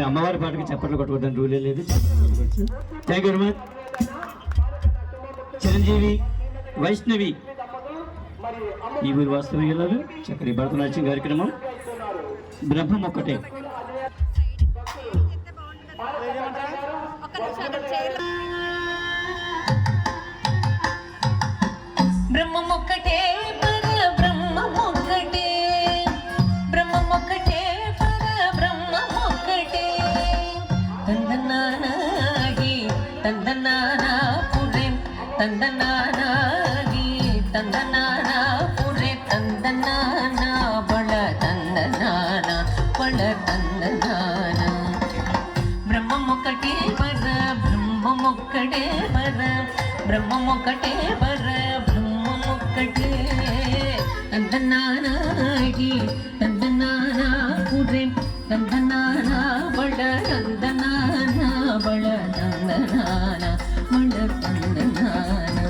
అమ్మవారి పాటకి చప్పట్లు కొట్టకూడదని రూలే లేదు. Thank you very much. Chiranjeevi Vaishnavi ఈ ఊరి వాస్తవి గారు చక్కని భరతనాట్యం కార్యక్రమం. బ్రహ్మం ఒక్కటే. బ్రహ్మమొక్కటే పర బ్రహ్మమొక్కటే, బ్రహ్మమొక్కటే పర బ్రహ్మమొక్కటే. తందనానాగి తందనానా పురే తందనానాగి తందనానా పురే తందనానా బళ తందనానా బళ తందనానా. బ్రహ్మమొక్కటే పర బ్రహ్మమొక్కటే పర బ్రహ్మమొక్కటే పర బ్రహ్మమొక్కటే. తందనానాగి తందనానా పురే తందనానా బళ తందనానా బళ తందనానా బళ తందనానా.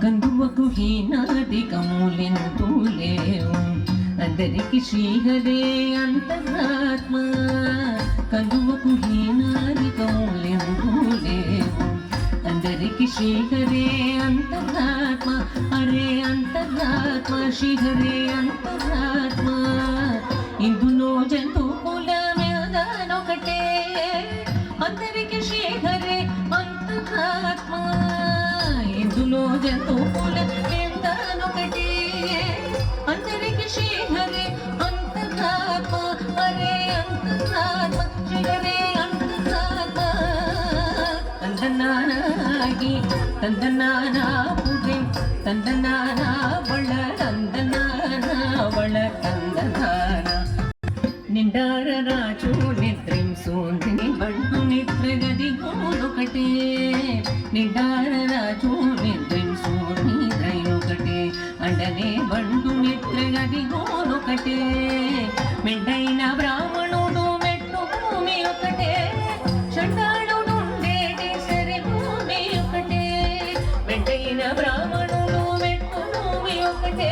కందువకు హీనాదికములెంతూ లేవు, అందరికి శ్రీహరే అంతరాత్మ. కందువకు హీనాదికములెంతూ లేవు, అందరికి శ్రీహరే అంతరాత్మ. హరే అంతరాత్మ శ్రీహరే అంతరాత్మ. ఇందులో జంతువుల మేదనొకటే, అందరికి శ్రీహరే అంతరాత్మ. ఇందులో జంతువుల మేదనొకటే, అందరికి శ్రీహరే అంతరాత్మ. హరే అంతరాత్మ శ్రీహరే అంతరాత్మ. తందనానాగి తందనానా పురే తందనానా బళ తందనానా బళ తందనానా. నిండార రాజు నిద్రింసోంది బండు నిద్రగది గోనొకటే. నిండార రాజు నిద్రింసోని దైనొకటే, అండనే బండు నిద్రగది గోనొకటే. మెండైన బ్రాహ్మణుడు మెట్టు భూమి ఒకటే, చండాళుడుండేటి సరి భూమి ఒకటే. మెండైన బ్రాహ్మణుడు మెట్టు భూమి ఒకటే,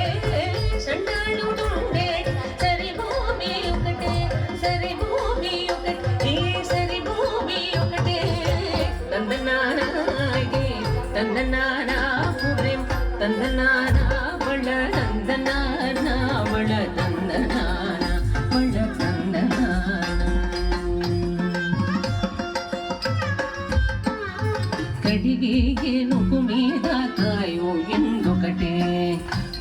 చండాళుడుండేటి సరి భూమి ఒకటే. సరి భూమి ఒకటే, ఈ సరి భూమి ఒకటే. తందనానాగి తందనానా పురే తందనానా బళ తందనానా బళ తందనానా బళ తందనానా. కడిగి గెనుకు మీద కాయో ఎండొకటే,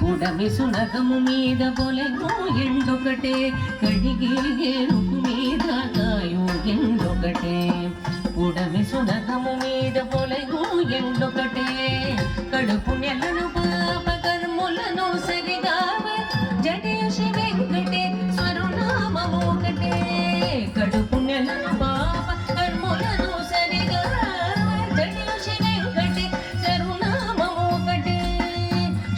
ఉడమి సునగము మీద పొలెను ఎండొకటే. కడిగి గెనుకు మీద కాయో ఎండొకటే, ఉడమి సునగము మీద పొలెను ఎండొకటే. కడుపు నెలను పాప కర్ములను సరిగావ జడేశి వెంకటేశ్వరు నామము ఒకటే. కడుపు నెలను పాప కర్ములను సరిగావ జడేశి వెంకటేశ్వరు నామము ఒకటే.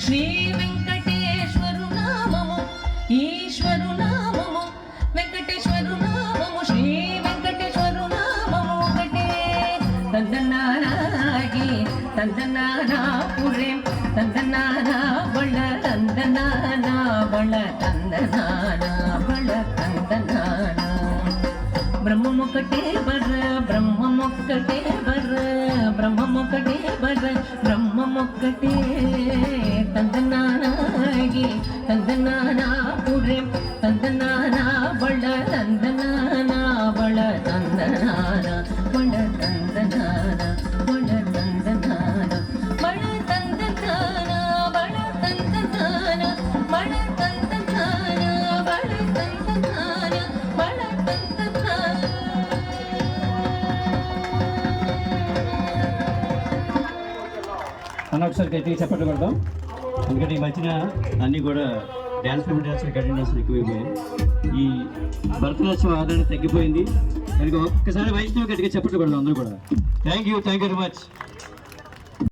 శ్రీ వెంకటేశ్వరు నామము ఈశ్వరు నామము వెంకటేశ్వరు నామము శ్రీ వెంకటేశ్వరు నామము ఒకటే. తందనానాగి తందనానా పురే తందనానా బళ తందనానా బళ తందనానా బళ తందనానా. బ్రహ్మమొక్కటే బర బ్రహ్మమొక్కటే బర బ్రహ్మమొక్కటే బర బ్రహ్మమొక్కటే. తందనానాగి తందనానా పురే తందనానా బళ తందనానా బళ తందనానా బళ తందనానా బళ తందనానా బళ తందనానా బళ తందనానా బళ తందనానా బళ తందనానా బళ తందనానా. అన్న ఒకసారి గట్టిగా చప్పట్లు కొడతాం. ఎందుకంటే ఈ మధ్యన అన్నీ కూడా డ్యాన్స్ డ్యాన్స్ అటెండెన్స్ ఎక్కువైపోయాయి. ఈ భరతనాట్యం ఆదరణ తగ్గిపోయింది. కనుక ఒక్కసారి వైష్ణవ్ గట్టిగా చప్పట్లు కొడదాం అందరూ కూడా. Thank you very much.